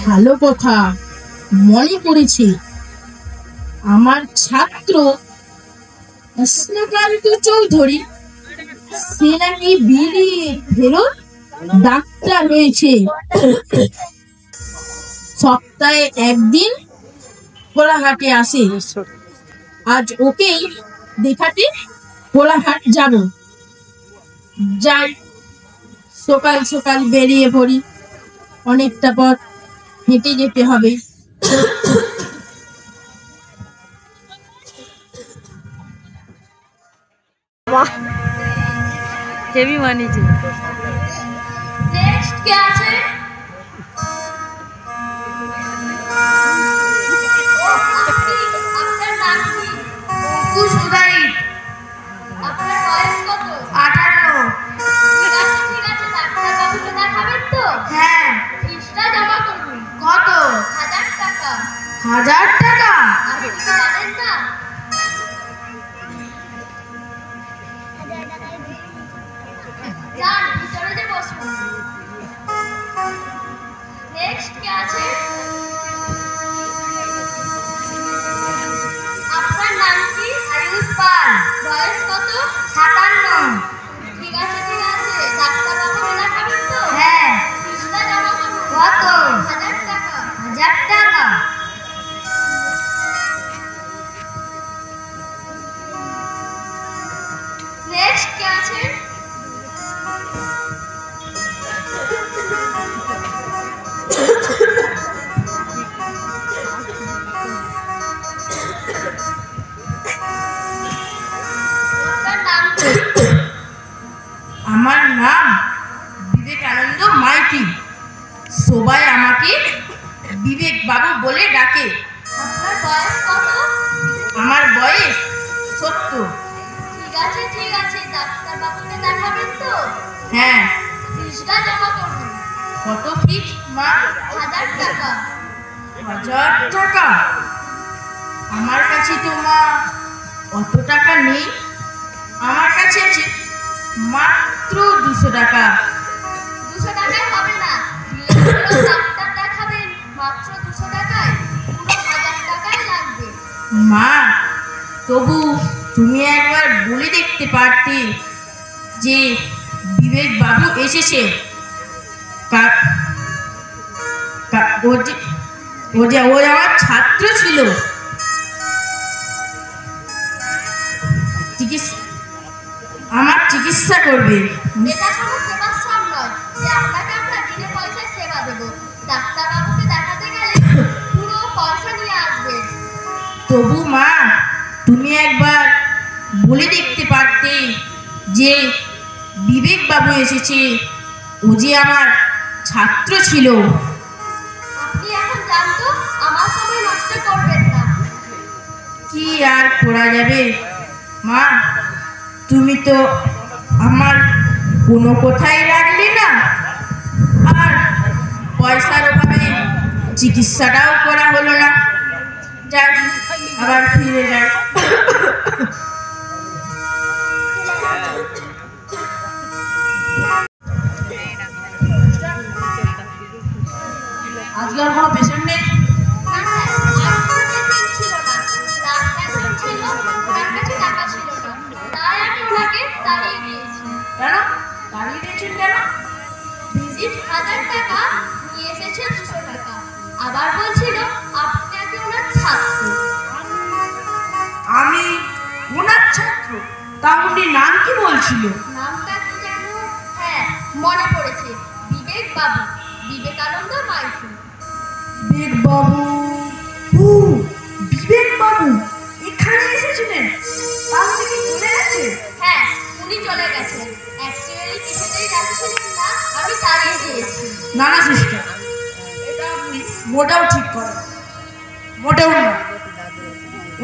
ভালো কথা মনে পড়েছে, আমার ছাত্র কৃষ্ণকান্ত চৌধুরী সে নাকি বিড়ি ফেরত ডাক্তার হয়েছে। সপ্তাহে একদিন কোলাঘাটে আসে। আজ ওকেই দেখাতে কোলাঘাট যাব। যাই, সকাল সকাল বেরিয়ে পড়ি, অনেকটা পথ হেঁটে যেতে হবে। হেভি মানিছে। নেক্সট কে আছে? আপনার নাম কি? অঙ্কুশ উদারি। আপনার বয়স কত? 58। ঠিক আছে, ডাক্তার বাবুকে দেখাবেন তো? হ্যাঁ। ফিসটা জমা করুন। কত? 1000 টাকা। 1000 টাকা? আপনি কি জানেন না? যান, ভিতরে যে বসুন। নেক্সট কে আছে? আপনার নাম কি? আয়ুষ পাল। বয়স কত? 57। ঠিক আছে, ডাক্তার বাবুকে দেখাবেন তো? হ্যাঁ। ফিসটা জমা করুন। কত? 1000 টাকা। 1000 টাকা? নেক্সট কে আছে? আপনার নাম কি? আমার নাম বিবেকানন্দ মাইতি। সবাই আমাকে বিবেক বাবু বলে ডাকে। আপনার বয়স কত? আমার বয়স 70। ঠিক আছে, ডাক্তার বাবুকে দেখাবেন তো? হ্যাঁ। ফিসটা জমা করুন। কত ফিস মা? 1000 টাকা। 1000 টাকা? আমার কাছে তো মা অত টাকা নেই। আমার কাছে আছে মাত্র 200 টাকা। 200 টাকায় হবে না। ডাক্তার দেখাবেন মাত্র 200 টাকায়? পুরো 1000 টাকাই লাগবে। মা, তবু তুমি একবার বলে দেখতে পারতে যে বিবেক বাবু এসেছে। ও আমার ছাত্র ছিল। আমার চিকিৎসা করবে। এটা কোনো সেবাশ্রম নয় যে আপনাকে আমরা বিনা পয়সায় সেবা দেব। ডাক্তার বাবুকে দেখাতে গেলে পুরো পয়সা নিয়ে আসবেন। তবু মা, তুমি একবার বলে দেখতে পারতে যে বিবেক বাবু এসেছে, ও যে আমার ছাত্র ছিল। আপনি এখন জানতো, আমার সময় নষ্ট করবেন না। কি আর করা যাবে মা, তুমি তো আমার কোনো কথাই রাখলে না। আর পয়সার অভাবে চিকিৎসাটাও করা হলো না। যাই, আবার ফিরে যাই। আজকে আর কোনো পেশেন্ট নেই? না স্যার, আর কোনো পেশেন্ট ছিল না। ডাক্তার ছিল, ওনার কাছে টাকা ছিল না, তাই আমি ওনাকে তাড়িয়ে দিয়েছি। কেন দাঁড়িয়ে দিয়েছেন কেন? ভিজিট 1000 টাকা, নিয়ে এসেছে 200 টাকা। আবার বলছিল আপনি নাকি ওনার ছাত্র। আমি ওনার ছাত্র? তা উনি নাম কি বলছিল? নামটা কি যেন? হ্যাঁ, মনে পড়েছে, বিবেক বাবু, বিবেকানন্দ মাইতি। বিবেক বাবু? ও, বিবেক বাবু এখানে এসেছিলেন? তাহলে কি চলে গেছে? হ্যাঁ, উনি চলে গেছেন। অ্যাকচুয়ালি কিছুতেই যাচ্ছিলেন না, আমি তাড়িয়ে দিয়েছি। না না সিস্টার, এটা আপনি মোটেও ঠিক করেন। মোটেও না।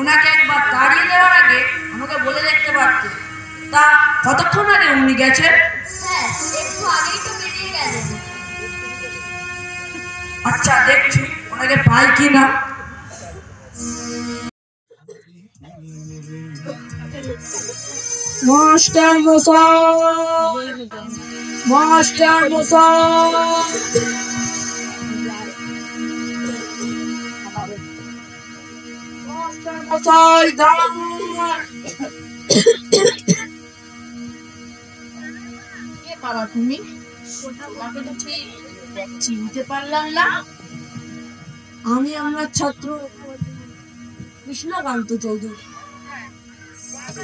ওনাকে একবার তাড়িয়ে দেওয়ার আগে আমাকে বলে দেখতে পারতে। তা কতক্ষণ আগে উনি গেছেন? স্যার, একটু আগেই তো বেরিয়ে গেলেন। আচ্ছা, দেখছি ওনাকে পাই কি না। মাস্টার মশাই, মাস্টার মশাই, মাস্টার মশাই দাঁড়ান। কে বাবা তুমি? তোমাকে তো ঠিক চিনতে পারলাম না। আমি আমার ছাত্র কৃষ্ণকান্ত চৌধুরী।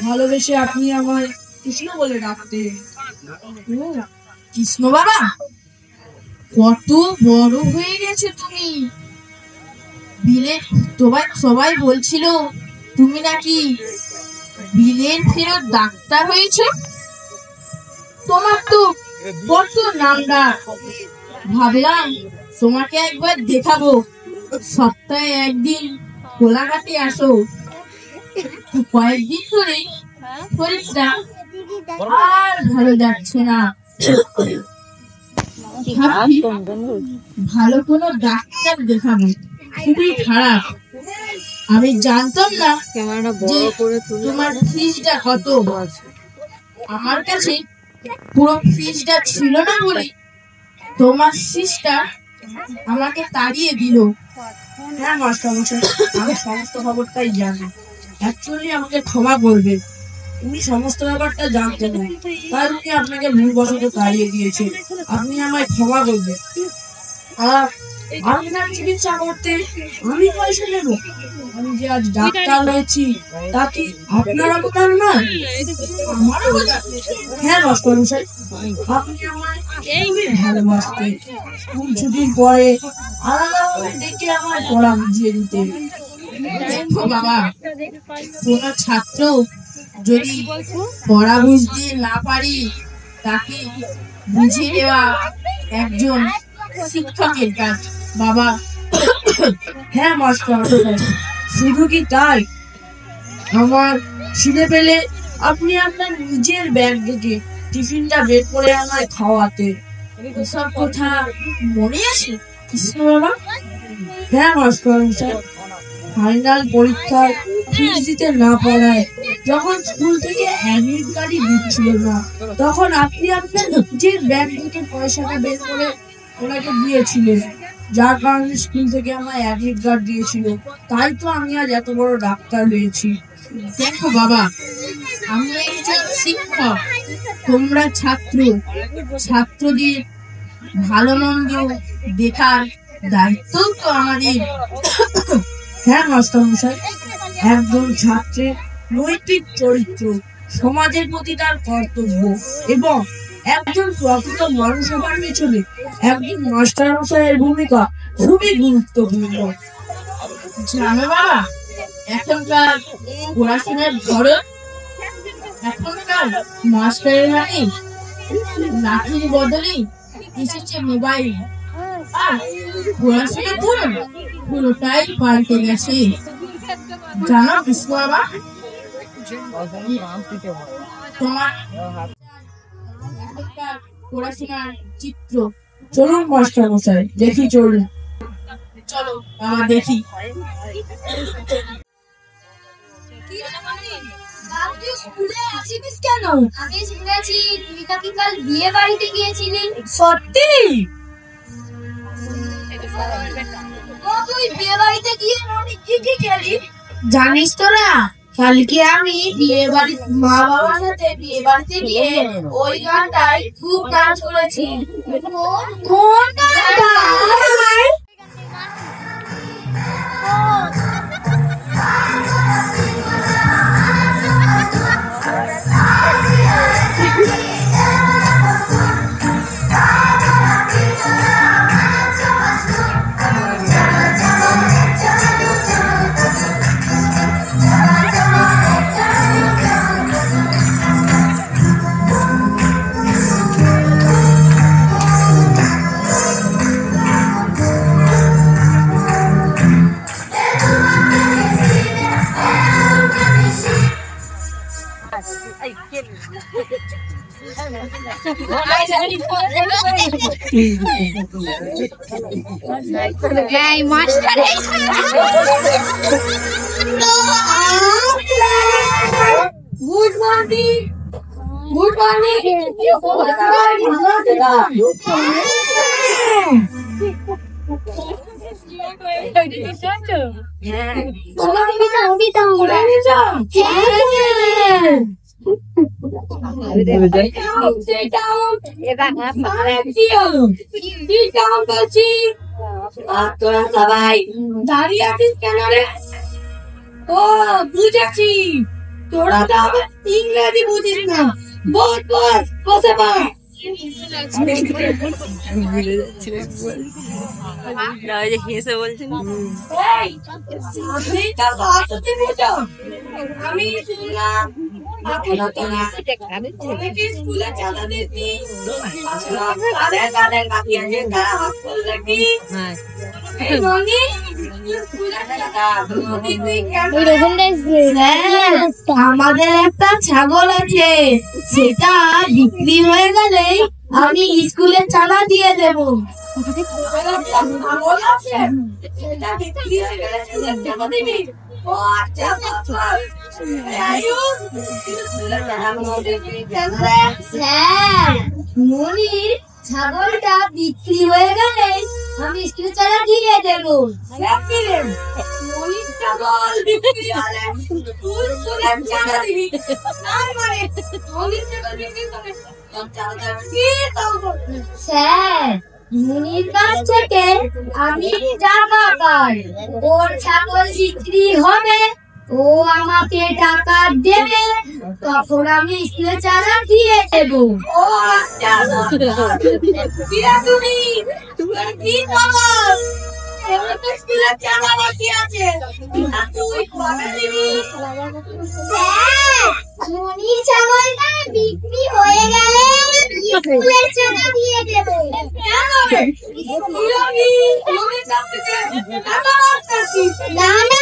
ভালোবেসে আপনি আমায় কৃষ্ণ বলে ডাকতেন। কৃষ্ণ বাবা, কত বড় হয়ে গেছে তুমি। বিলে সবাই বলছিল তুমি নাকি বিলেন ফেরত ডাক্তার হয়েছে। তোমার তো বড্ড নামডাক। ভাবলাম তোমাকে একবার দেখাবো। সপ্তাহে একদিন কোলাঘাটে আসো। কয়েকদিন ধরে শরীরটা আর ভালো যাচ্ছে না। ভালো কোনো ডাক্তার দেখাবো, খুবই খারাপ। আমি জানতাম না যে তোমার ফিসটা কত। আমার কাছে পুরো ফিসটা ছিল না বলে তোমার সিস্টার আমাকে তাড়িয়ে দিল। হ্যাঁ মাস্টার মশাই, আমি সমস্ত খবরটাই জানি। অ্যাকচুয়ালি আমাকে ক্ষমা করবে, উনি সমস্ত ব্যাপারটা জানতেন না, তাই উনি আপনাকে ভুলবশত তাড়িয়ে দিয়েছে। আপনি আমায় ক্ষমা করবেন। আর আপনার চিকিৎসা করতে আমি পয়সা নেব? আমি যে আজ ডাক্তার হয়েছি তা কি আপনার অবদান নয়? আমার অবদান? হ্যাঁ মাস্টার মশাই, আপনি আমায় ভালোবাসতেন। স্কুল ছুটির পরে আলাদাভাবে ডেকে আমায় পড়া বুঝিয়ে দিতেন। দেখো বাবা, কোন ছাত্র যদি পড়া বুঝতে না পারি তাকে বুঝিয়ে দেওয়া একজন শিক্ষকের কাজ বাবা। হ্যাঁ মাস্টার, শুধু কি তাই, আমার খিদে পেলে আপনি আপনার নিজের ব্যাগ থেকে টিফিনটা বের করে আমায় খাওয়াতে। এসব কথা মনে আছে কৃষ্ণ বাবা? হ্যাঁ মাস্টার, ফাইনাল পরীক্ষার ফিস দিতে না পারায় যখন স্কুল থেকে অ্যাডমিট কার্ডই দিচ্ছিল না, তখন আপনি আপনার নিজের ব্যাগ থেকে পয়সাটা বের করে ওনাকে দিয়েছিলেন, যার কারণে স্কুল থেকে আমার অ্যাডমিট কার্ড দিয়েছিল। তাই তো আমি আজ এত বড় ডাক্তার হয়েছি। দেখো বাবা, আমি একজন শিক্ষক, তোমরা ছাত্র। ছাত্রদের ভালো মন্দ দেখার দায়িত্ব তো আমাদের। হ্যাঁ মাস্টার মশাই, একজন ছাত্রের নৈতিক চরিত্র, সমাজের প্রতি তার কর্তব্য এবং একজন প্রকৃত মানুষ হবার পেছনে একজন মাস্টার মশাইয়ের ভূমিকা খুবই গুরুত্বপূর্ণ। জানো বাবা, এখনকার পড়াশোনার ধরন, এখনকার মাস্টারের হাতে লাঠির বদলে এসেছে মোবাইল, আর পড়াশোনার ধরন পুরোটাই পাল্টে গেছে। জানো কৃষ্ণ বাবা, তোমার এখনকার পড়াশোনার চিত্র। চলুন মাস্টার মশাই, দেখি। চলুন, চলো বাবা দেখি। স্কুলে আসিস কেন? আমি শুনেছি তুই নাকি কাল বিয়ে বাড়িতে গিয়েছিলি। সত্যি? তুই বিয়ে বাড়িতে গিয়ে কি কি খেলি? জানিস তো না, কালকে আমি বিয়ে বাড়ি মা বাবার সাথে বিয়ে বাড়িতে গিয়ে ওই গানটাই খুব ডান্স করেছি। কোন গানটা? এই মাস্টার মর্নিং। Good morning. ভালো আছে না? তোরা সবাই দাঁড়িয়ে আছিস কেন রে? ও বুঝেছি, তোরা তো আবার ইংরেজি বুঝিস না। বস বস, বসে পড়। হেসে বলছেন আমি শুনলাম স্কুলে চাঁদা দিচ্ছি, তাদের বাকি আছে তারা হাত করলে কি আমাদের একটা ছাগল আছে, সেটা বিক্রি হয়ে গেলে আমি স্কুলে চাঁদা দিয়ে দেবো। ছাগল আছে, সেটা বিক্রি হয়ে গেলে চাঁদা দিবি? ও আচ্ছা, মনির ছাগলটা বিক্রি হয়ে গেলে আমি স্কুলে চাঁদা দিয়ে দেবো। মনির ছাগল বিক্রি হলে তুই স্কুলে চাঁদা দিবি? তার মানে মনির ছাগল বিক্রি করে তোর চাঁদা কি দেবো? স্যার, মনির কাছ থেকে আমি টাকা পাই, ওর ছাগল বিক্রি হবে, ও আমাকে টাকা দেবে, তখন আমি স্কুলে চাঁদা দিয়ে দেবো। ও আচ্ছা, তুমি কি খবর? এবার তো স্কুলে চাঁদা বাকি আছে, তুই কবে দিবি? স্যার, মনির ছাগলটা বিক্রি হয়ে গেলে স্কুলে চাঁদা দিয়ে দেবো। না না,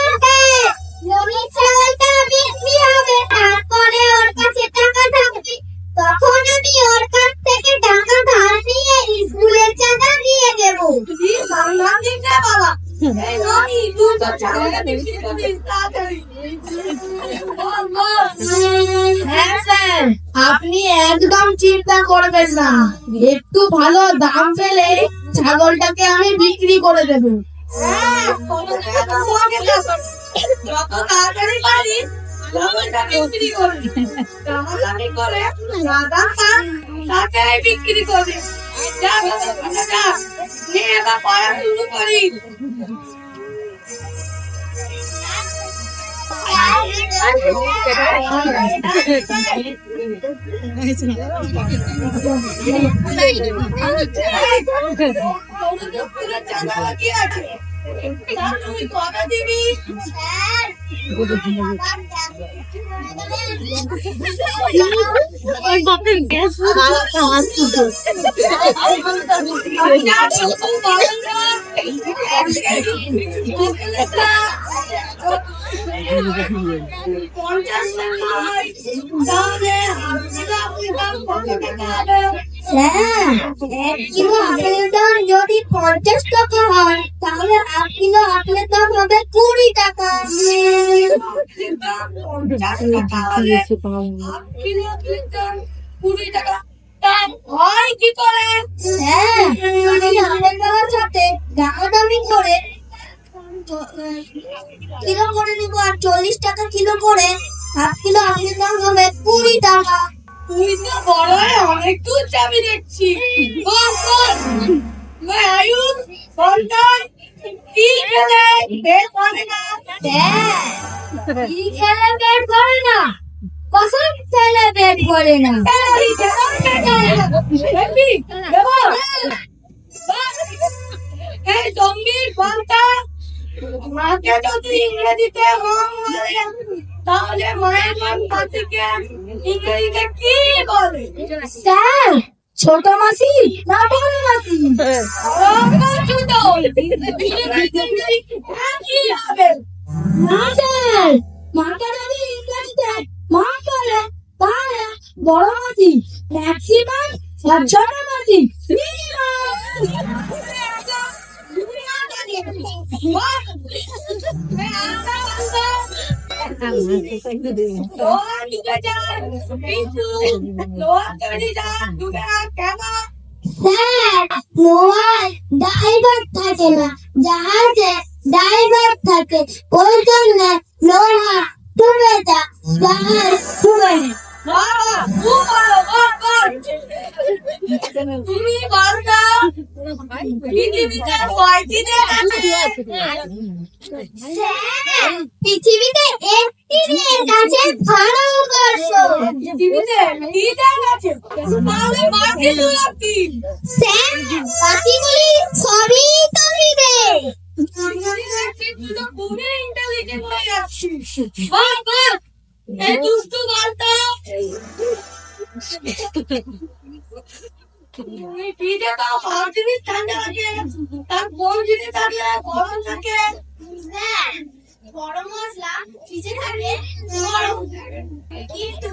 মনির ছাগলটা বিক্রি হবে, তারপরে ওর কাছে টাকা থাকবে, তখন আমি ওর কাছ থেকে টাকা ধার নিয়ে স্কুলের চাঁদা দিয়ে দেবো। আপনি একদম চিন্তা করবেন না, একটু ভালো দাম পেলে ছাগলটাকে আমি বিক্রি করে দেবো। যত তাড়াতাড়ি পারি ছাগলটা বিক্রি করবি, তাড়াতাড়ি করে তাকে বিক্রি করবি। যা যা, নিয়ে এবার পড়া শুরু করি। তুমি কবে দিবি? আপেলের দাম যদি 50 টাকা হয়, তাহলে 1 কিলো আপেলের দাম হবে 20 টাকা। হয় কি করে? আপেল দেওয়ার সাথে দামাদামি করে কিলো করে নিব, আর 40 টাকা কিলো করে 1 কিলো আপেলের দাম হবে 20 টাকা। তুই তো বড় হয়ে অনেক দূর যাবি দেখছি। আয়ুষ কি খেলে পেট ভরে না? কি খেলে পেট ভরে না? কসম খেলে পেট ভরে না। এই জঙ্গির পাল্টা মাকে যদি ইংরেজিতে মম বলে, তাহলে মায়ের পাল্টা থেকে ইংরেজিতে কি বলে? স্যার, ছোট মাসি না বড় মাসি? ছোট। কি হবে? না স্যার, মাকে যদি ইংরেজিতে মম বলে, তাহলে বড় মাসি, ম্যাক্সিমাম আর ছোট মাসি লোহা ডুবে যায় কিন্তু লোহা তৈরি যায় ডুবে না কেন? স্যার, লোহার ড্রাইভার থাকে না, জাহাজে ড্রাইভার থাকে, ওই জন্য লোহা ডুবে যায়, জাহাজ ডুবে না। বাবা খুব ভালো বল। তুমি বলতো পৃথিবীতে কয়টি দেশ আছে? স্যার, পৃথিবীতে একটি দেশ আছে, ভারতবর্ষ। পৃথিবীতে কি দেশ আছে? তাহলে বাকিগুলো কি? স্যার, বাকিগুলি সবই তুমি দেশ। তুই তো খুবই ইন্টেলিজেন্ট হয়ে যাচ্ছিস। বল এই দুষ্টু বলতো তুমি পিঠে তো সব জিনিস ঠান্ডা লাগে, তার কোন জিনিস থাকলে গরম থাকে? স্যার, গরম মশলা ফ্রিজে থাকে, গরম থাকে, কিন্তু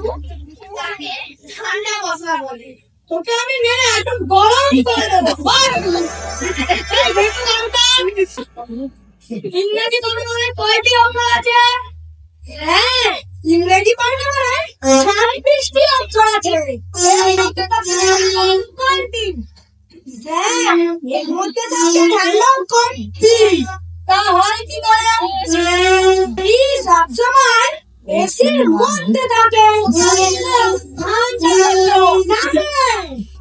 তাকে ঠান্ডা মশলা বলে। তোকে আমি মেরে একদম গরম করে দেবো। এই দেখো নামটা। ইংরেজি পরিমাণে কয়টি অক্ষর আছে? হ্যাঁ, ইংরেজি পরিমাণে 26টি অক্ষর আছে। কয়টি? স্যার, এর মধ্যে থাকে ঠান্ডা অক্ষর 3। তা হয় কি করে? এই সবসময় এসির মধ্যে থাকে।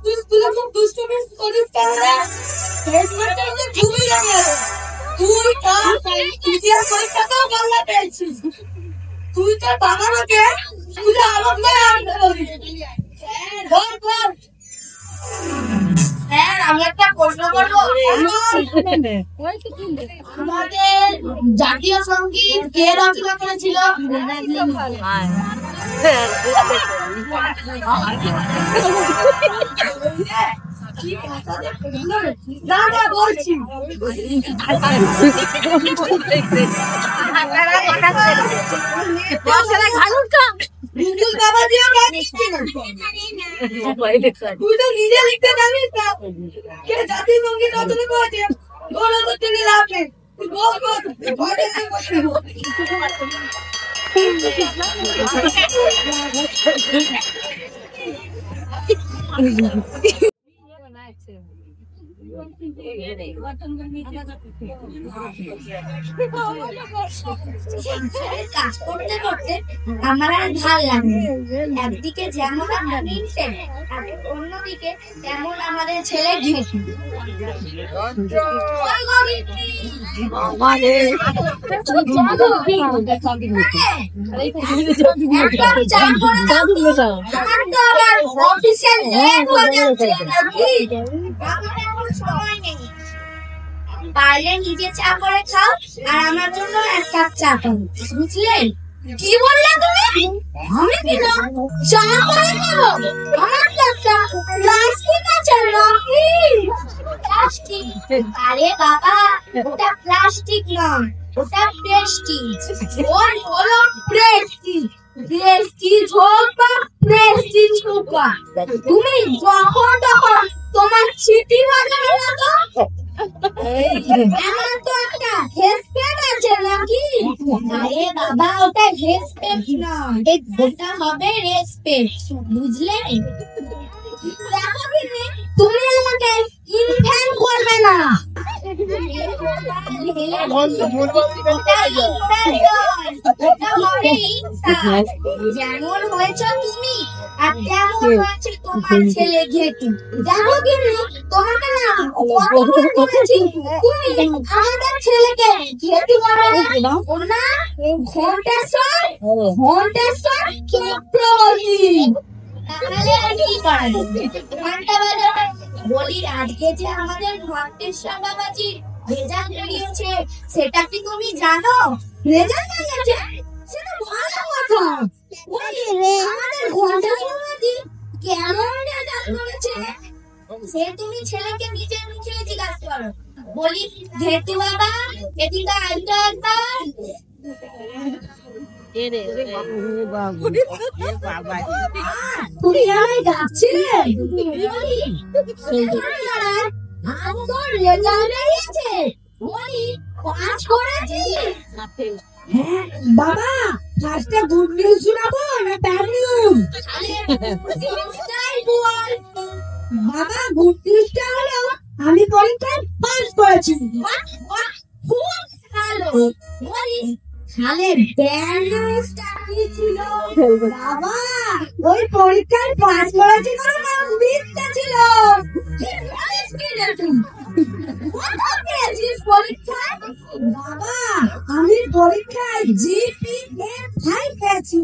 তুই খুব দুষ্টুমি করিস কেন রে? হেডমাস্টার তো খুবই লাগে। তুই তার ইতিহাস পরীক্ষাতেও বাংলা পেয়েছিস। তুই তোর বাবা মাকে তুই আনন্দ আনতে বলিস। বল। স্যার, আমি একটা প্রশ্ন করবো। আমাদের জাতীয় সঙ্গীত কে রচনা করেছিল? না বলছি। বিন্দুল বাবা দিয়ে গাইছিস না। তুই তো নিজে লিখতে জানিস না। কে জাতীয় সঙ্গীত রচনা করেছে? বলো তো তিনি লাভ নেই। তুই বল। কাজ করতে করতে আমার আর ভাল লাগে। একদিকে যেমন আমরা নিচ্ছেন, অন্যদিকে তেমন আমাদের ছেলে ঘেঁটে। সময় নেই, পারলে নিজে চা করে খাও আর আমার জন্য এক কাপ চা খাও, বুঝলেন? কি বললে তুমি? আমি কেন চা করে খাবো? আমার কাপটা প্লাস্টিক আছে নাকি? প্লাস্টিক? আরে বাবা, ওটা প্লাস্টিক নয়, ওটা প্রেস্টিজ। ওই হলো প্রেস্টিজ। প্রেস্টিজ হোক বা প্রেস্টিজ হোক, তুমি যখন তখন তোমার সিটি বাজাবে না তো? আমার তো একটা হেসপেন আছে নাকি? আরে বাবা, ওটা হেসপেন নয়, ওটা হবে রেসপেক্ট, বুঝলে? দেখো দিদি, তুমি আমাকে ইনফ্যান করবে না। যেমন হয়েছ তুমি আর তেমন হয়েছে তোমার ছেলে ঘেটু। দেখো কিন্তু তোমাকে না কতবার বলেছি, তুমি আমাদের ছেলেকে ঘেটু বলো না। ওনা ঘন্টেশ্বর চক্রবর্তী। তাহলে কি করেন? ঘন্টা বাজাবে। বলি, আজকে যে আমাদের ঘন্টেশ্বর বাবাজি রেজাল্ট বেরিয়েছে, সেটা কি তুমি জানো? রেজাল্ট বেরিয়েছে, সেটা ভালো কথা। আমাদের ঘন্টেশ্বর বাবাজি কেমন রেজাল্ট করেছে সে তুমি ছেলেকে নিজের মুখে জিজ্ঞাসা করো। বলি, ঘেটু বাবা, এদিকে আইটা একবার। তুমি আমায় ডাকছিলে? আমার রেজাল্ট বেরিয়েছে, বলি পাস করেছি। হ্যাঁ বাবা, ফার্স্টে গুড নিউজ শোনাবো না ব্যাড নিউজ? বাবা, গুড নিউজটা হলো আমি পরীক্ষায় পাস করেছি। খুব ভালো। তাহলে ব্যাড নিউজটা কি ছিল? বাবা, ওই পরীক্ষায় পাস করেছি কোনো না, মিথ্যা ছিল। পরীক্ষায় বাবা, আমি পরীক্ষায় জিপিএ 5 পেয়েছি।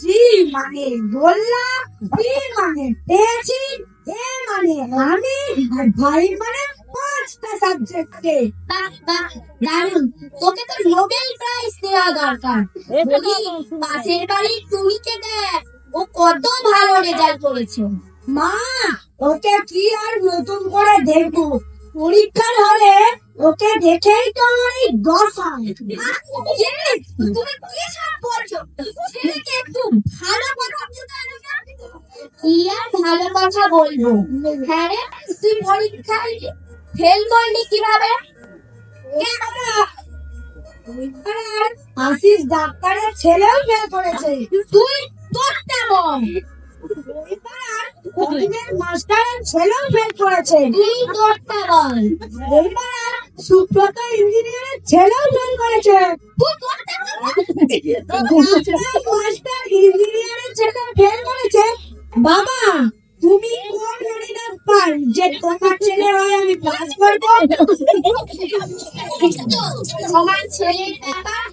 জি মানে বললাম, বি মানে পেয়েছি, এ মানে আমি, আর 5 মানে 5টা সাবজেক্টে। দারুণ, তোকে তো নোবেল প্রাইজ দেওয়া দরকার। পাশের বাড়ির টুনিকে দেখ, ও কত ভালো রেজাল্ট করেছে। মা, ওকে কি আর নতুন করে দেখবো? পরীক্ষার হলে ওকে দেখেই তো আমার এই দশা। তুমি কি সব বলছো? ছেলেকে একটু ভালো কথা বলতে না। কি আর ভালো কথা বলবো? হ্যাঁ রে, তুই পরীক্ষায় ফেল করলি কিভাবে? আশিস ডাক্তারের ছেলেও ফেল করেছে। তুই তোরটা বল। মাস্টারের ছেলেও ফেল করেছে। তুই তোরটা বল। এইবার সুব্রত ইঞ্জিনিয়ারের ছেলেও ফেল করেছে। তুই তোরটা বল। মাস্টার ইঞ্জিনিয়ারের ছেলে ফেল করেছে। বাবা, তুমি কোন হরিদাস পাল যে তোমার ছেলে হয় আমি পাস করবো? আমার ছেলের ব্যাপার।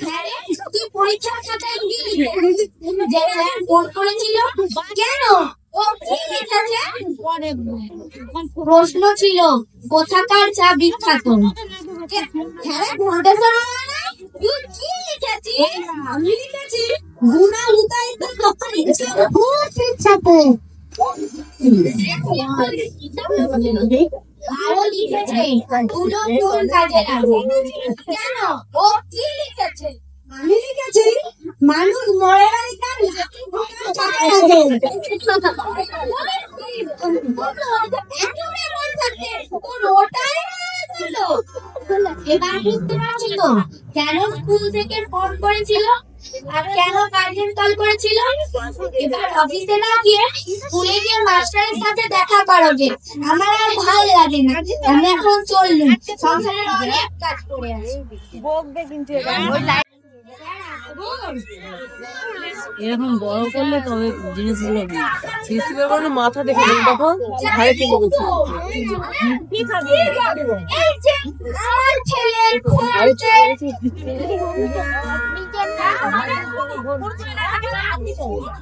হ্যাঁ রে, তুই পরীক্ষার খাতায় কি লিখেছিস? যে স্যার ফোন করেছিল কেন? ও কি লিখেছে? প্রশ্ন ছিল কোথাকার চা বিখ্যাত। হ্যাঁ, বলতে পারো না? তুই কি লিখেছিস? আমি লিখেছি গুনা উতাইত দোকানে খুব বিখ্যাত। আরো লিখেছে দুটো কোন কাজে লাগে। কেন? ও কি লিখেছে? আমি লিখেছি মানুষ মরে গেলে তার লাঠি ভোঁতা টাকা লাগে। এবার বুঝতে পারছি তো কেন স্কুল থেকে ফোন করেছিল আর কেন গার্জেন কল করেছিল। এবার অফিসে না গিয়ে স্কুলে গিয়ে মাস্টারের সাথে দেখা করোগে। আমার আর ভালো লাগে না। আমি এখন চললুম, সংসারের অনেক কাজ করে আছে। এরকম বড় করলে তবে জিনিসগুলো সৃষ্টি করে মাথা দেখে দেখো ঘরে চলে গেছে। আমার ছেলের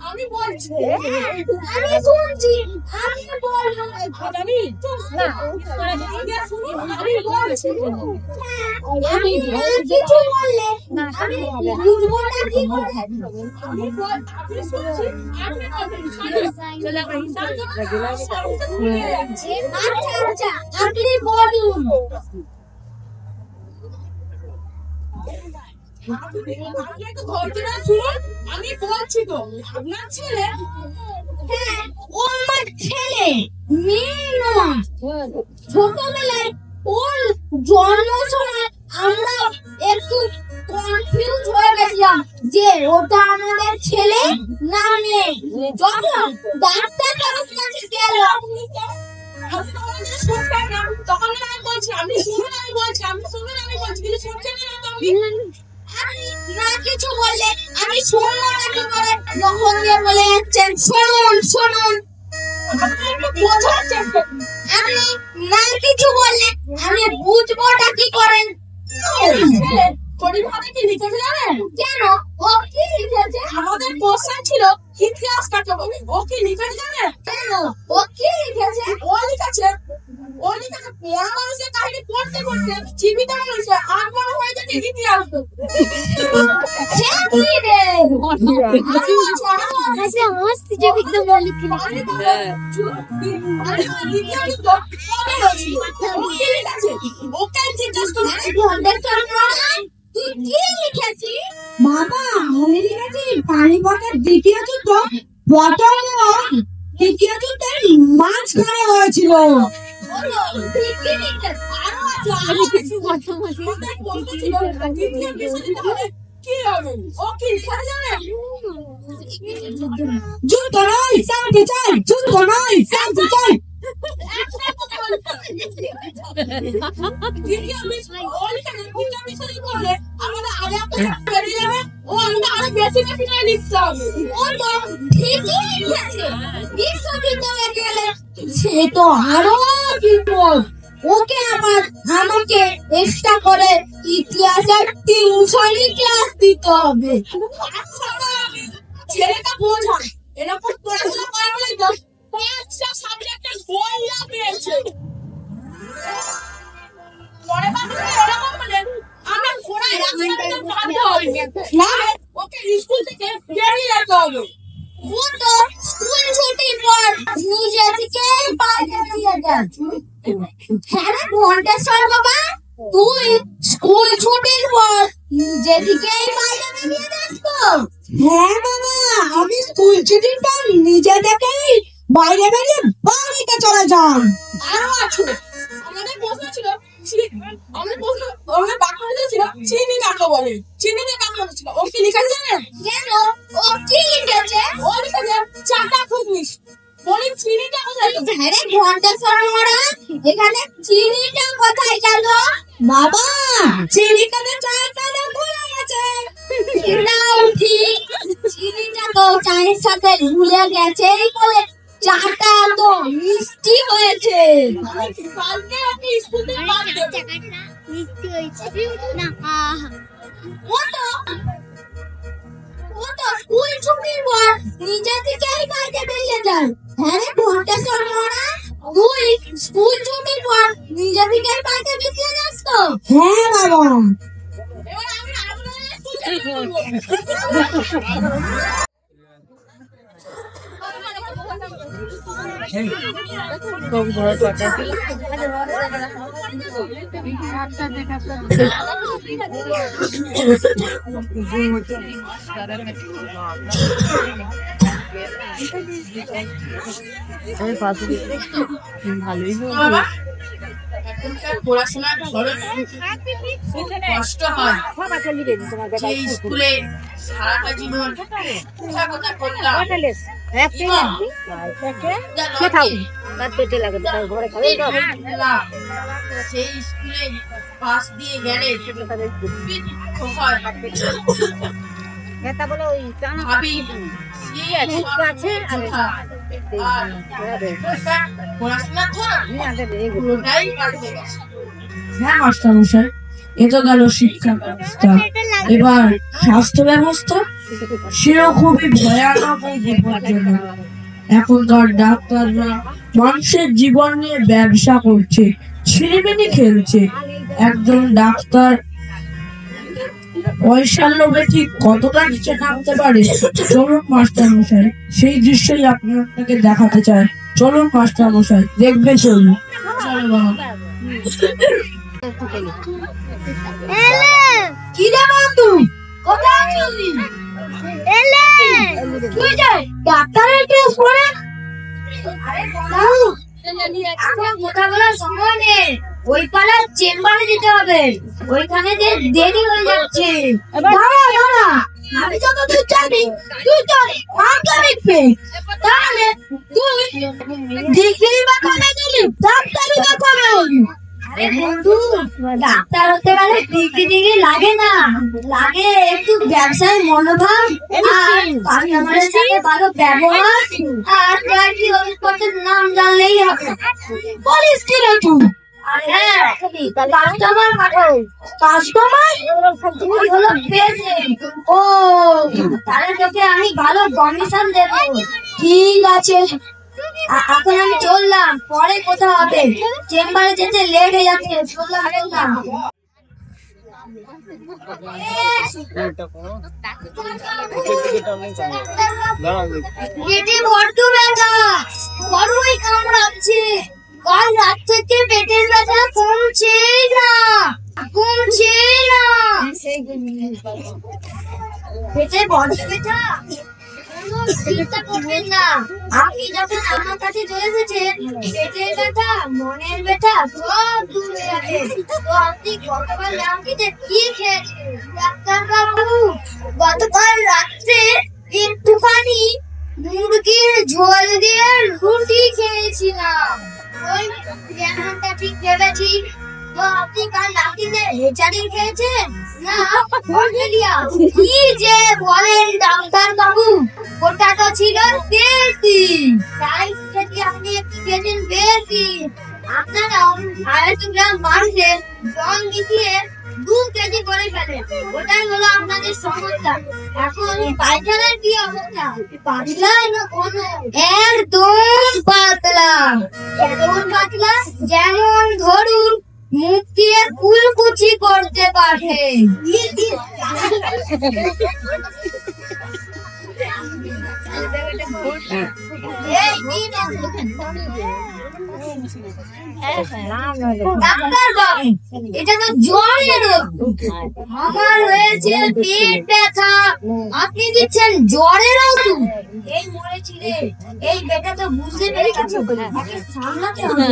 আমি বলছি, আমি শুনছি, আমি বলবো। আমি কিছু বললে আমি বুঝবো না কি করে। আচ্ছা আচ্ছা, আপনি বলুন। আমি বলছি তো আপনার ছেলে। হ্যাঁ, ও আমার ছেলে, মেয়ে নয়। ছোটবেলায় ওর জন্ম সময় আমরা একটু কনফিউজ হয়ে গেছিলাম যে ওটা আমাদের ছেলে না মেয়ে। যখন ডাক্তার কাছে গেল তখন আমি বলছি আপনি শুনুন, আমি বলছি আপনি শুনুন, আমি বলছি কিন্তু শুনছেন না তো। আমি না কিছু বললে আমি শুনবো না কি করে? যখন দিয়ে বলে যাচ্ছেন শুনুন শুনুন, আমি না কিছু বললে আমি বুঝবোটা কি করেন? পরীক্ষাতে কি লিখেছে জানেন? কেন? ও কি লিখেছে? আমাদের কোশ্চেন ছিল ইতিহাস কাকে বলে। ও কি লিখেছে জানেন? কেন? ও কি লিখেছে? ও লিখেছে পড়া মানুষের কাহিনী পড়তে পড়তে জীবিত মানুষের আর বড় হয়ে যেতে ইতিহাস। সে কি রে? হাসছি যে বিদ্যা বলি কি বাবা, আমি লিখেছি পানিপথের দ্বিতীয় যুদ্ধ প্রথম ও দ্বিতীয় যুদ্ধের মাঝখানে হয়েছিল। আরো যুদ্ধ নয় শান্তি চাই, যুদ্ধ নয় শান্তি চাই। সে তো আরো বিপদ। ওকে আমাকে এক্সট্রা করে ইতিহাসের টিউশনি ক্লাস দিতে হবে। ছেলেটা বোঝায় এরকম পড়াশোনা করে বলে 5টা সাবজেক্টে গোল্লা পেয়েছে। পরে বাবা এরকম বলে আমরা ঘোড়ায় রাস্তাতে ভাবতে হবে না, ওকে স্কুল থেকে বেরিয়ে যেতে হবে। ও তো স্কুল ছুটির পর নিজে থেকে বাইরে বেরিয়ে যায়। হ্যাঁ রে ঘন্টেশ্বর বাবা, তুই স্কুল ছুটির পর নিজে থেকেই বাইরে বেরিয়ে যাস তো? হ্যাঁ বাবা, আমি স্কুল ছুটির পর নিজে থেকেই বাইরে বেরিয়ে বাড়িতে চলে যাই। আরো আছে আমাদের প্রশ্ন ছিল আমাদের বাক্য ছিল চিনি কাকে বলে, চিনিটা কাকে বলেছিল, ও কি লিখেছে জানেন? কেন? ও কি লিখেছে? ও লিখেছে চাটা খুব মিষ্টি। বলি চিনিটা কোথায়? হ্যাঁ রে ঘন্টেশ্বর মরা, এখানে চিনিটা কোথায় গেল? বাবা চিনিটাতে চায়ের সাথে ভুলে গেছে। এটাও ঠিক, চিনিটা তো চায়ের সাথে ভুলে গেছে বলে চাটা তো মিষ্টি হয়েছে। কালকে আপনি স্কুল থেকে বাদ দেবেন। ও তো স্কুল ছুটির পর নিজে থেকেই বাইরে বেরিয়ে যায়। হ্যাঁ রে ঘন্টেশ্বর মরা, তুই স্কুল ছুটির পর নিজে থেকেই বাইরে বেরিয়ে যাস তো? হ্যাঁ বাবা। এবার আমি আপনাদের স্কুল থেকে বলবো। কম ধরে টাকা ভালোই পড়াশোনার খরচ কষ্ট হয়। যে স্কুলে সারাটা জীবন শিক্ষকতা করলাম, সেই স্কুলে পাশ দিয়ে গেলে খুবই দুঃখ হয়। ভাবি পড়াশোনা পুরোটাই পাল্টে গেছে। হ্যাঁ মাস্টারমশাই, এ তো গেল শিক্ষা ব্যবস্থা, এবার স্বাস্থ্য ব্যবস্থা সেও খুবই ভয়ানক ও বিপজ্জনক। এখনকার ডাক্তাররা মানুষের জীবন নিয়ে ব্যবসা করছে, ছিনিমিনি খেলছে। একজন ডাক্তার পয়সার লোভে ঠিক কতটা নিচে নামতে পারে। চলুন মাস্টারমশাই, সেই দৃশ্যই আপনাকে দেখাতে চাই। চলুন মাস্টারমশাই, দেখবে চলুন। চলো বাবা। কি রে বন্ধু, কোথায় চললি? তুই যাই ডাক্তারের কেস করে? আরে বন্ধু, এখন কথা বলার সময় নেই, ওই পাড়ার চেম্বারে যেতে হবে, ওইখানে যে দেরি হয়ে যাচ্ছে। দাঁড়া দাঁড়া, আমি যত দূর জানি তুই তো আগামী, তাহলে তুই ডিগ্রি বা কবে দিলি, ডাক্তারি বা কবে হলি? আরে বন্ধু, ডাক্তার হতে গেলে ডিগ্রি লাগে না, লাগে একটু ব্যবসায় মনোভাব আর কাস্টমারের সাথে ভালো ব্যবহার আর কয়েকটি ওষুধপত্রের নাম জানলেই হবে। বলিস কি রে তুই? কাস্টমার পাঠাও, কাস্টমার হলো পেশেন্ট। ও তাহলে তোকে আমি ভালো কমিশন দেবো। ঠিক আছে, এখন আমি চললাম, পরে কথা হবে, চেম্বারে যেতে লেট হয়ে যাচ্ছে। চললাম। পেটে বড্ড ব্যথা, বড়ই কামড়াচ্ছে, কাল রাত থেকে পেটের ব্যথা কমছেই না। পেটে বড্ড ব্যথা, চিন্তা করবেন না, আপনি যখন আমার কাছে চলে এসেছেন, পেটের ব্যথা, মনের ব্যথা সব দূর হয়ে যাবে। তো আপনি গতকাল রাত্রিতে কি খেয়েছেন? ডাক্তার বাবু, গতকাল রাত্রে একটুখানি মুরগির ঝোল দিয়ে রুটি খেয়েছিলাম। ওই যেমনটা ঠিক ভেবেছি। তো আপনি কাল রাত্রিতে হেচারি খেয়েছেন না অস্ট্রেলিয়া? কি যে বলেন ডাক্তার বাবু, ওটা তো ছিল দেশি, তাই যদি আপনি একটু খেয়েছেন বেশি। আপনারা 250 গ্রাম মাংসের রং মিশিয়ে 2 কেজি করে ফেলেন, ওটাই হলো আপনাদের সমস্যা। এখন পায়খানার কি অবস্থা? পাতলা না কোনো? একদম পাতলা। কেমন পাতলা? যেমন ধরুন মুখ দিয়ে কুলকুচি করতে পারে। ডাক্তার বাবু, এটা তো জ্বরের রোগ। আমার হয়েছে পেট ব্যথা, আপনি দিচ্ছেন জ্বরের ওষুধ? এই মরেছিলে, এই বেটা তো বুঝতে পেরে গেছে, তাকে সামলাতে হবে।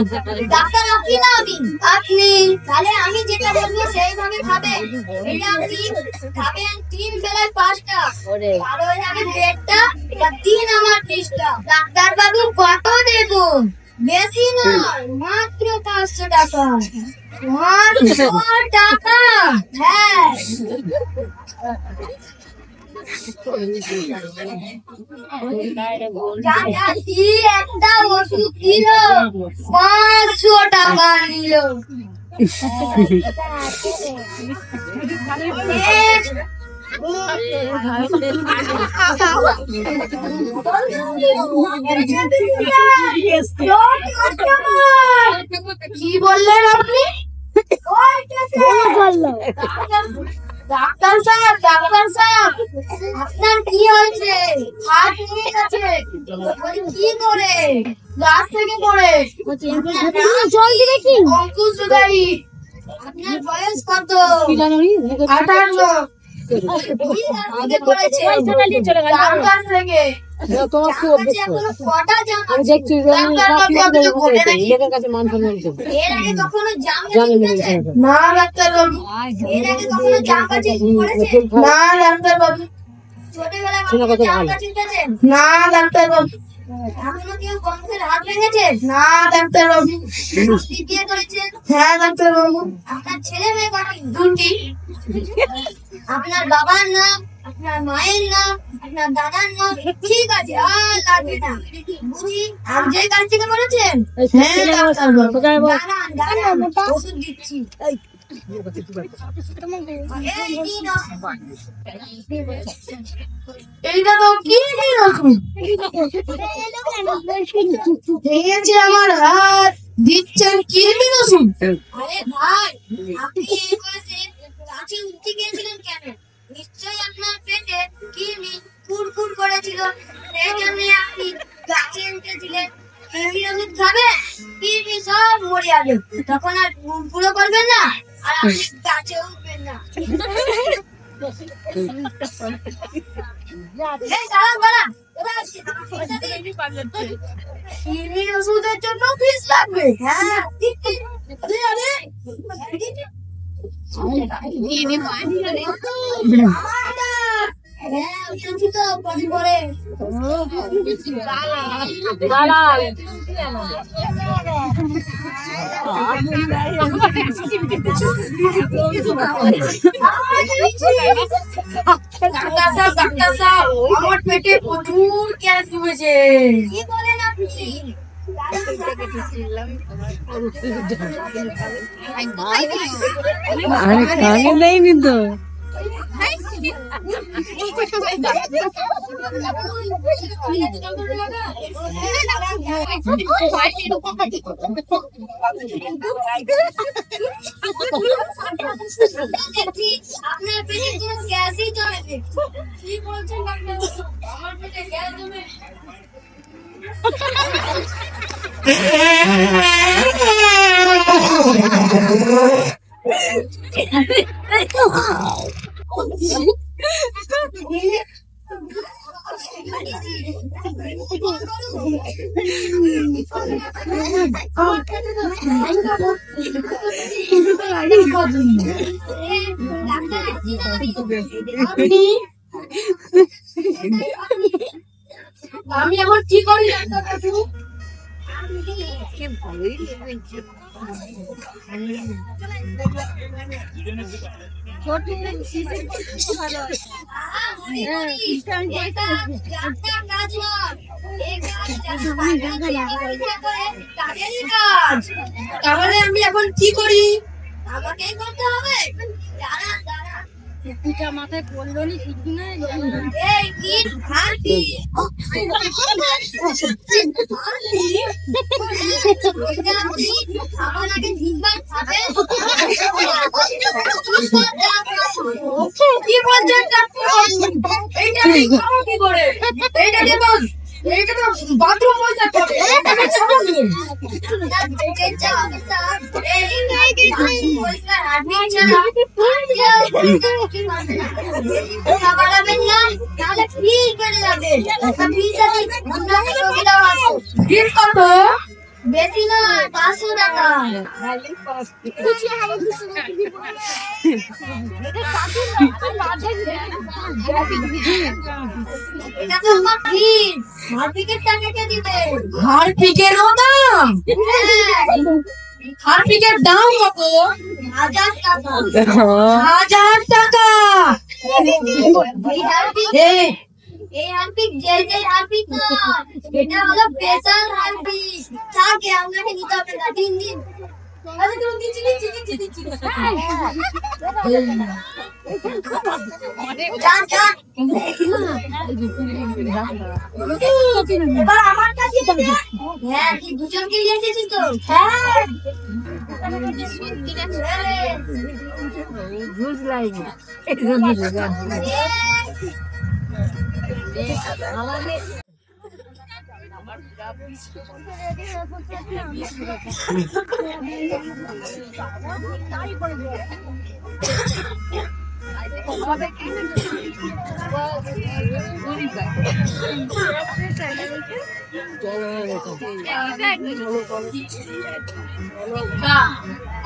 ডাক্তার আপনি না আমি? আপনি। তাহলে আমি যেটা বলবো সেইভাবে খাবেন। এটা আপনি খাবেন 3 বেলায় 5টা, আর ওই আগে পেটটা, এটা 3 আমার 30টা। ডাক্তার বাবু কত দেবো? বেশি নয়, মাত্র 500 টাকা। 500 টাকা? হ্যাঁ। কি একটা ওষুধ দিল, 500 টাকা নিল। কি বললেন আপনি? ডাক্তার সাহেব, ডাক্তার সাহেব, আপনার কি হয়েছে? হাত নিয়ে গেছে। কি করে? গাছ থেকে পড়ে। জল দিলে কি? অঙ্কুশ সুদারি। আপনার বয়স কত? 58। তোমার খুব না ডাক্তার বাবু, না ডাক্তার বাবু, এখনো কেউ বংশের হাত ভেঙেছে? না ডাক্তার বাবু। বিয়ে করেছেন? হ্যাঁ ডাক্তার বাবু। আপনার ছেলে মেয়ে কটি? 2টি। আপনার বাবার নাম, আপনার মায়ের নাম, আপনার দাদার নাম? ঠিক আছে, আর লাগবে না। বুঝি আর যে কাজ থেকে করেছেন? হ্যাঁ ডাক্তার বাবু। দাঁড়ান দাঁড়ান, ওষুধ দিচ্ছি। এইটা তো কি ওষুধ? ভেঙেছে আমার হাত, দিচ্ছেন কিডনির ওষুধ? আরে ভাই, আপনি এই বয়সে গাছে উঠতে গিয়েছিলেন কেন? নিশ্চয়ই আপনার পেটে কিডনি কুড়কুড় করেছিল, সেই জন্য আপনি গাছে উঠেছিলেন। কিডনির ওষুধ খাবেন, কিডনি সব মরে যাবে, তখন আর কুড়কুড়ো করবেন না, আর আপনি গাছে উঠবেন না। কিডনির ওষুধের জন্য ফিস লাগবে? হ্যাঁ। আমার পেটে প্রচুর গ্যাস জমেছে। কি বলেন আপনি? আরে কানে নেই তো। আপনার পেটে কোনো গ্যাসই জমেছে? কি বলছেন ডাক্তার? আমার পেটে গ্যাস জমে? আমি এখন কি করি ডাক্তার বাবু? তাহলে আমি এখন কি করি? আমাকেই করতে হবে। মাথায় পড়লো নি ঠিক না? এই কি ভাবি? আমাকে ঠিকবার খাবে? কি বলছেন ডাক্তার? এইটা কি করে? এইটা দেবো। এইটা তো বাথরুম পয়সা করে। এটা ছাড়ো নি। বেশি নয় 500 টাকা। এটা তো আমার ফিস। হারপিকের টাকা কে দিবে? হারপিকেরও দাম? হারপিকের দাম কত? 1000 টাকা। 1000 টাকা। এই হারপিক যে হারপিক না, এটা হলো স্পেশাল হারপিক। তাকে আপনাকে নিতে হবে না 3 দিন। আরে তুমি দিচ্ছি। এবার আমার কাছে হ্যাঁ, তুই দুজনকে নিয়ে এসেছিস তো? হ্যাঁ।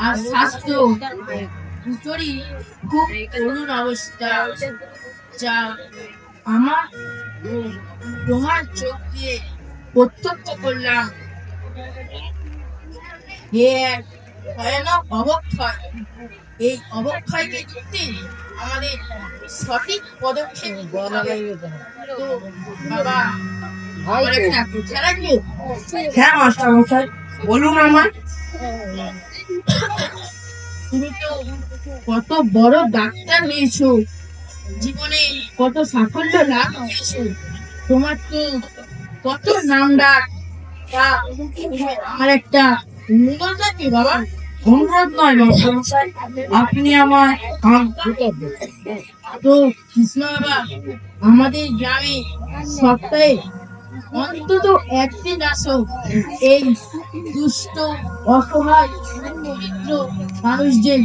আর স্বাস্থ্য দুটোরই খুব করুণ অবস্থা, যা আমার তোমার চোখ দিয়ে প্রত্যক্ষ করলাম। ভয়ানক অবক্ষয়। এই অবক্ষয়কে রুখতে আমাদের সঠিক পদক্ষেপ তো বাবা একটা কথা রাখবো। হ্যাঁ মাস্টার মশাই বলুন। আমার তুমি তো কত বড় ডাক্তার হয়েছো, জীবনে কত সাফল্য লাভ করেছো, তোমার তো কত নাম ডাক। আমার একটা অনুরোধ আছে বাবা। অনুরোধ নয় মাস্টার মশাই, আপনি আমার তো কৃষ্ণ বাবা আমাদের গ্রামে সপ্তাহে অন্তত একদিন আসো। এই দুষ্ট অসহায় দরিদ্র মানুষদের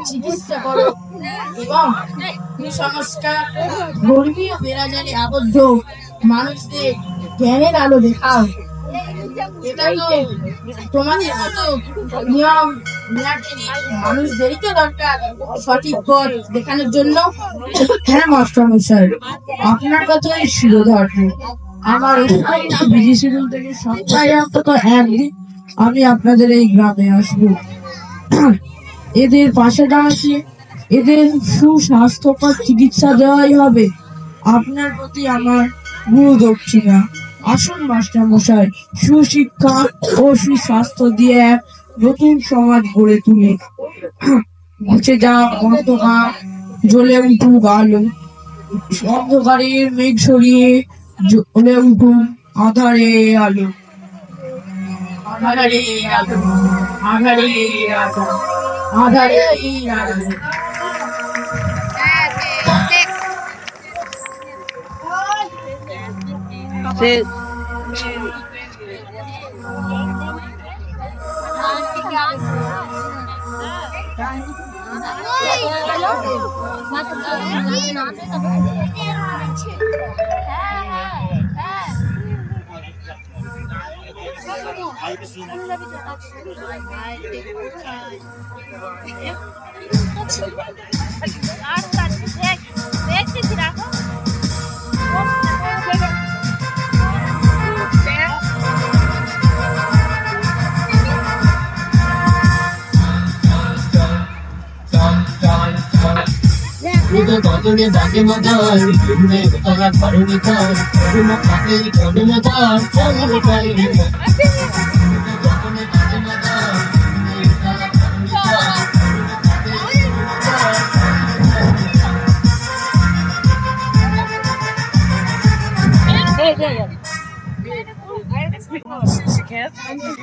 চিকিৎসা করো এবং কুসংস্কার ধর্মীয় বেড়াজালে আবদ্ধ মানুষদের জ্ঞানের আলো দেখাও। এটা তো তোমাদের মতো নিয়ম মানুষদেরই তো দরকার সঠিক পথ দেখানোর জন্য। হ্যাঁ মাস্টার মশাই, আপনার কথাই শিরোধার্য। আমার বিজি শিডিউল থেকে সপ্তাহে অন্তত একদিন আমি আপনাদের এই গ্রামে আসবো। এদের পাশে দাঁড়িয়ে এদের সুস্বাস্থ্যকর চিকিৎসা দেওয়াই হবে আপনার প্রতি আমার গুরু দক্ষিণা। আসুন মাস্টার মশাই, সুশিক্ষা ও সুস্বাস্থ্য দিয়ে এক নতুন সমাজ গড়ে তুলে মুছে যাওয়া অন্ধকার জ্বলে উঠুক আলো। অন্ধকারের মেঘ সরিয়ে জ্বলে উঠুক আধারে আলো। আধারে আলো, আধারে আলো, আধারে আলো।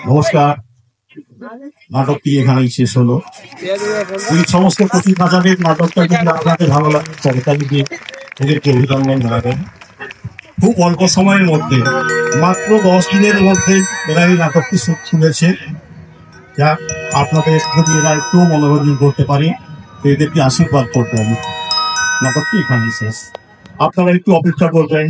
নমস্কার, নাটকটি এখানেই শেষ হলো। এই সমস্ত প্রতিভাজাদের নাটকটা যদি আপনাদের ভালো লাগে তবে তাহলে এদেরকে অভিনন্দন জানাবেন। খুব অল্প সময়ের মধ্যে মাত্র 10 দিনের মধ্যে এরা এই নাটকটি খুলেছে। যা আপনাদের যদি এরা একটু মনোরঞ্জন করতে পারে তো এদেরকে আশীর্বাদ করতে হবে। নাটকটি এখানেই শেষ, আপনারা একটু অপেক্ষা করবেন।